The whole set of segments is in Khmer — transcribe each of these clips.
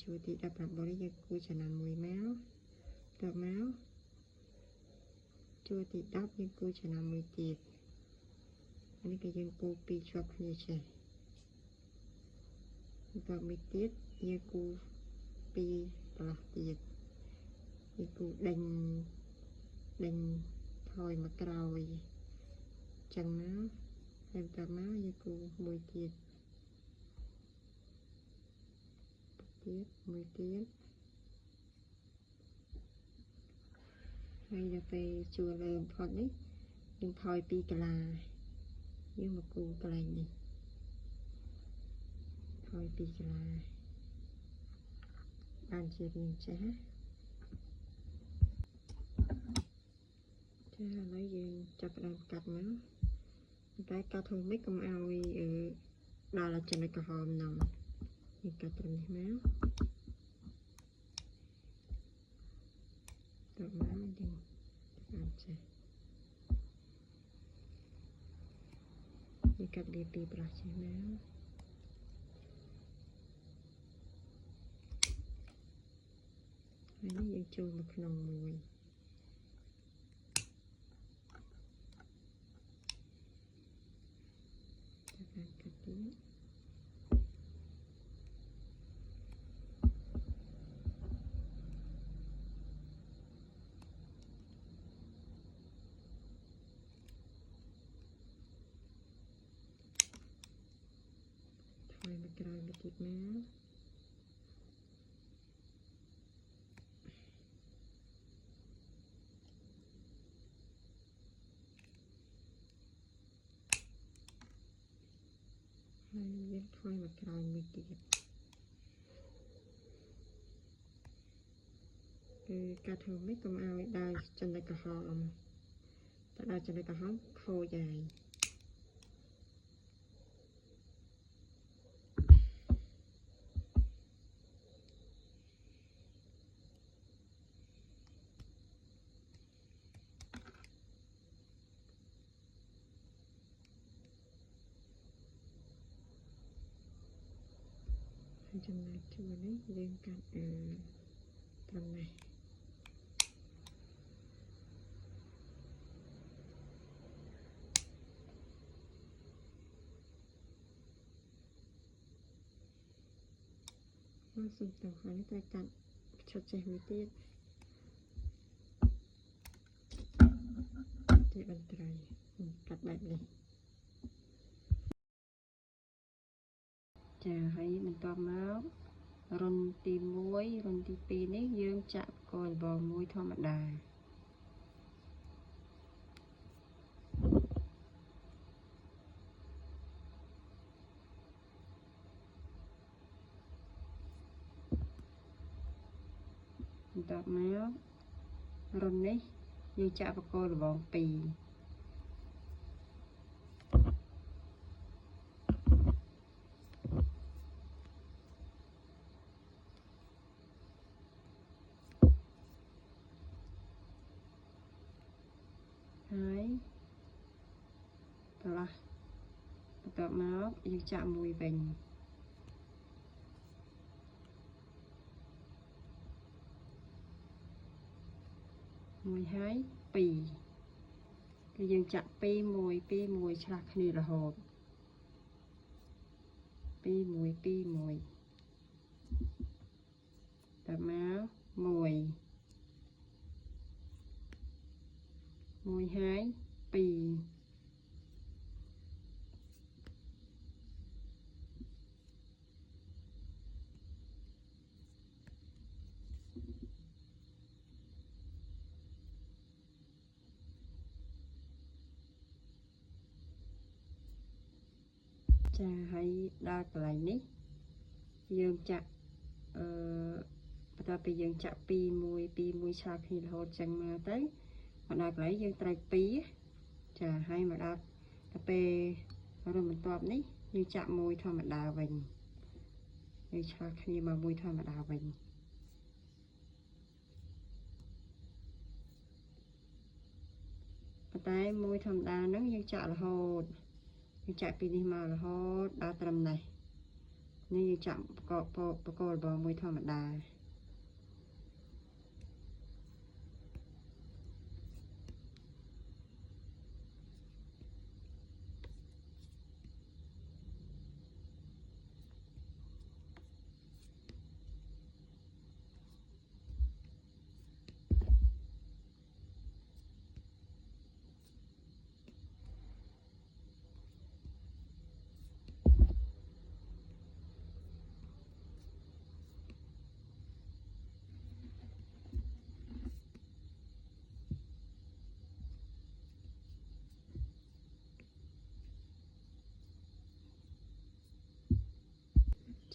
ជួរទី19នេះយើងគូចំណាំ1ម៉ោងតមកជួរទី10យើងគូចំណាំ1ទៀតនេះគឺយើងគូ2ជាប់គ្នាចេះបន្តមួយទៀតយើងគូ2ប្រឡោះទៀតយើងគូដេញថយមកក្រោយចឹងណាហើយបន្តមកយើងគូមួយទៀតមួយទៀតហើយដល់ពេលជួរលើបំផុតនេះយើងថយ2កន្លាយើងមកគូកន្លែងនេះថយ2កន្លាបានជារាងចាស់ចាឥឡូវយើងចាប់ផ្ដើមកាត់មកតែកាត់ធ្វើម៉េចកុំឲ្យដល់ចំណុចក្រហមហ្នឹងយើងកាត់ត្រឹមនេះមកតមកយើងអាចចេះយើងកាត់លាពីប្រោះចេះមកហើយនេះយើងចូលមកក្នុងមួយកាត់ទៀតហើយមកក្រោយមកទៀតមកហើយយើងថយមកក្រោយមួយទៀតគឺការធ្វើម៉េចកុំឲ្យដល់ចំណុចក្រហមតែដល់ចំណុចក្រហមខូចហើយចំណុចជួរនេះយើងកាត់ត្រឹមនេះមកសុំទៅហើយត្រូវកាត់ ឆុតចេះមួយទៀតចេះបន្ត្រៃកាត់បែបនេះចាហើយបន្ទាប់មករន្ធទី1រន្ធទី2នេះយើងចាក់កលបងមួយធម្មតាបន្ទាប់មករន្ធនេះយើងចាក់បកគោលបង2ហើយបន្ទាប់មកយើងចាក់មួយវិញមួយហើយ2គឺយើងចាក់2 1 2 1ឆ្លាស់គ្នារហូត2 1 2 1តមក1ហើយ2ចាហើយដល់កន្លែងនេះយើងចាក់បន្ទាប់ពីយើងចាក់2 1 2 1ឆ្លាស់គ្នារហូតចឹងមកទៅមកដល់កន្លែងយើងត្រូវ2ចាហើយមកដល់ពេលរន្ធបន្ទាប់នេះយើងចាក់មួយធម្មតាវិញយើងឆ្លាស់គ្នាមកមួយធម្មតាវិញប៉ុន្តែមួយធម្មតាហ្នឹងយើងចាក់រហូតយើងចាក់ពីនេះមករហូតដល់ត្រឹមនេះនេះយើងចាក់បកគោលបងមួយធម្មតា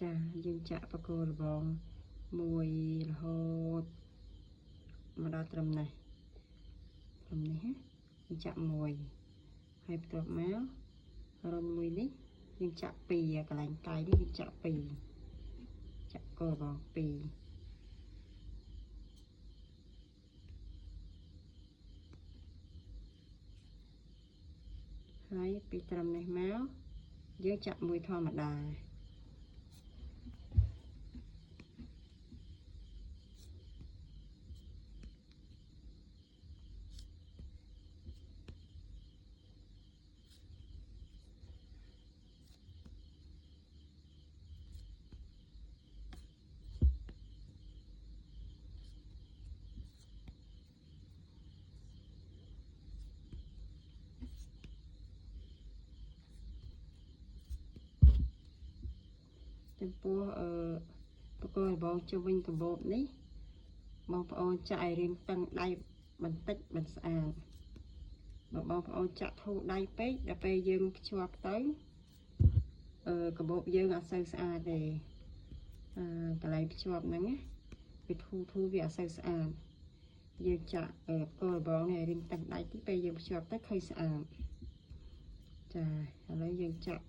ចាយើងចាក់បកគោលបងមួយរហូតមកដល់ត្រឹមនេះយើងចាក់មួយហើយបន្ទាប់មករន្ធមួយនេះយើងចាក់2កន្លែងកាយនេះយើងចាក់2ចាក់គោលបង2ហើយពីត្រឹមនេះមកយើងចាក់មួយធម្មតាចំពោះបកគោលបងជុំវិញកាបូបនេះបងប្អូនចាក់ឲ្យរាងតឹងដៃបន្តិចមិនស្អាតបងប្អូនចាក់ធូរដៃពេកដល់ពេលយើងភ្ជាប់ទៅកាបូបយើងអត់សូវស្អាតទេកន្លែងភ្ជាប់ហ្នឹងណាវាធូរវាអត់សូវស្អាតយើងចាក់គោលបងនេះរាងតឹងដៃទីពេលយើងភ្ជាប់ទៅឃើញស្អាតចាឥឡូវយើងចាក់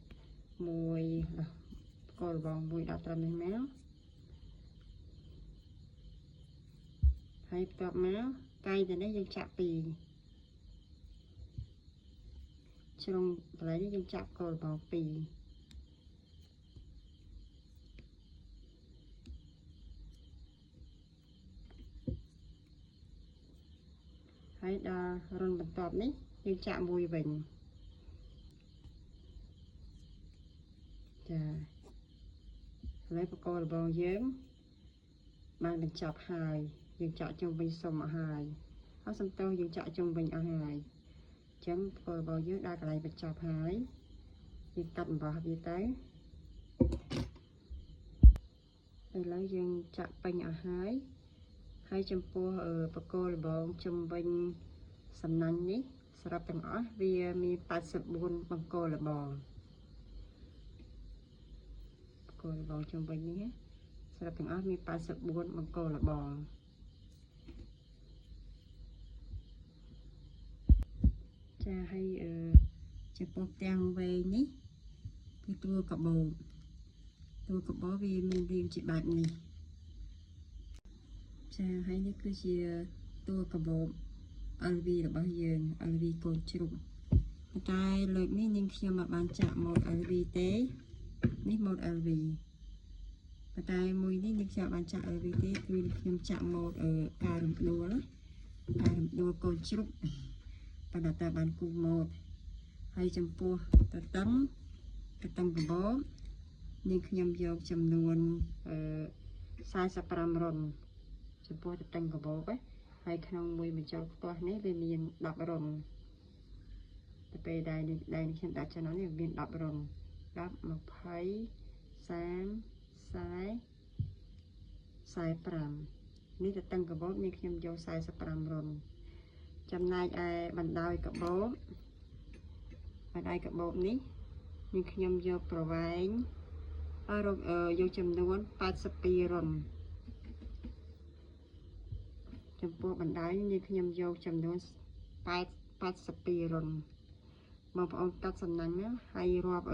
មួយគោលបងមួយដល់ត្រឹមនេះមកហើយបន្ទាប់មកកាយទៅនេះយើងចាក់2ជ្រុងកន្លែងនេះយើងចាក់គោលបង2ហើយដល់រន្ធបន្ទាប់នេះយើងចាក់មួយវិញចាឥឡូវបកគោលបងយើង បានបញ្ចប់ហើយយើងចាក់ជុំវិញសុំអស់ហើយហើយសំទោសយើងចាក់ជុំវិញអស់ហើយអញ្ចឹងធ្វើរបស់យើងដល់កន្លែងបញ្ចប់ហើយយើងកាត់អំបោះវាទៅឥឡូវយើងចាក់ពេញអស់ហើយចំពោះបកគោលបងជុំវិញសំណាញ់នេះសរុបទាំងអស់វាមាន84បង្គោលបងជុំវិញនេះសរុបទាំងអស់មាន84បង្គោលបងចាហើយចំពោះទាំងវែងនេះគឺតួកបោវាមានរាងជាបែបនេះចាហើយនេះគឺជាតួកបោ LV របស់យើង LV កូនជ្រូកតែលើកនេះនាងខ្ញុំមកបានចាក់ម៉ូត LV ទេនេះម៉ូត LV តែមួយនេះនាងខ្ញុំបានចាក់ LV ទេគឺខ្ញុំចាក់ម៉ូតការរំដួលកូនជ្រូកប៉ុន្តែបានគូម៉ូតហើយចំពោះតតឹងកបោនាងខ្ញុំយកចំនួន45រុនចំពោះតតឹងកបោហើយក្នុងមួយបញ្ចូលផ្ទាស់នេះវាមាន10រុនទៅពេលដែលខ្ញុំដាក់ចំណុចនេះមាន10រុន10 20 30 45នេះតតឹងកបោនេះខ្ញុំយក45រុនចំណែកឯបណ្ដោយកបោនេះនេះខ្ញុំយកប្រវែងយកចំនួន82រុនចំពោះបណ្ដោយនេះខ្ញុំយកចំនួន82រុនបងប្អូនកាត់សំណាញ់ណាហើយរាប់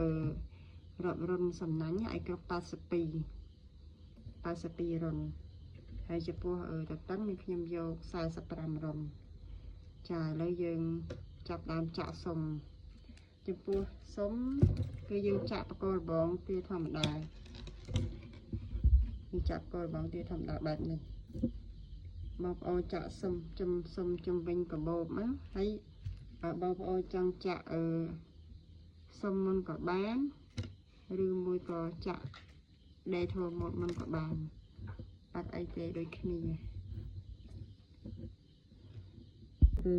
រុនសំណាញ់ឲ្យគ្រប់82រុនហើយចំពោះតតឹងនេះខ្ញុំយក45រុនចាឥឡូវយើងចាប់ដើមចាក់សុំចំពោះសុំគឺយើងចាក់បកគោលបងទាធម្មតាបែបនេះបងប្អូនចាក់សុំជុំវិញកបោបមកហើយបងប្អូនចង់ចាក់សុំមុនក៏បានឬមួយក៏ចាក់ដេធ្វើម៉ូតមុនក៏បានអត់អីទេដូចគ្នាគឺ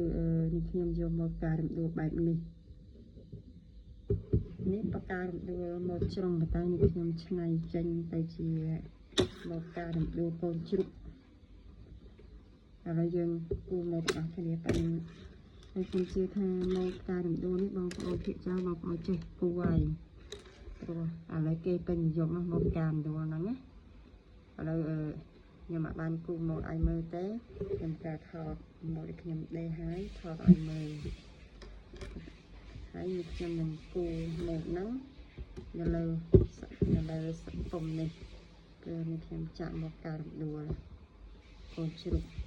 នេះខ្ញុំយកមកការរំដួលបែបនេះបកការរំដួលមកជ្រុងបតានេះខ្ញុំឆ្នៃចេញទៅជាមកការរំដួលកូនជ្រូកឥឡូវយើងគូមកទាំងអស់គ្នាប៉ុណ្ណឹងហើយខ្ញុំជឿថាមកការរំដួលនេះបងប្អូនភាគច្រើនបងប្អូនចេះគូហើយព្រោះឥឡូវគេពេញនិយមមកការរំដួលហ្នឹងណាឥឡូវខ្ញុំអាចបានគូមកឲ្យមើលទេខ្ញុំការថតមកឲ្យខ្ញុំដេកហើយថតឲ្យមើលហើយខ្ញុំនឹងគូមកហ្នឹងនៅលើពុំនេះគឺខ្ញុំចាក់មកការរំដួលកូនជ្រូក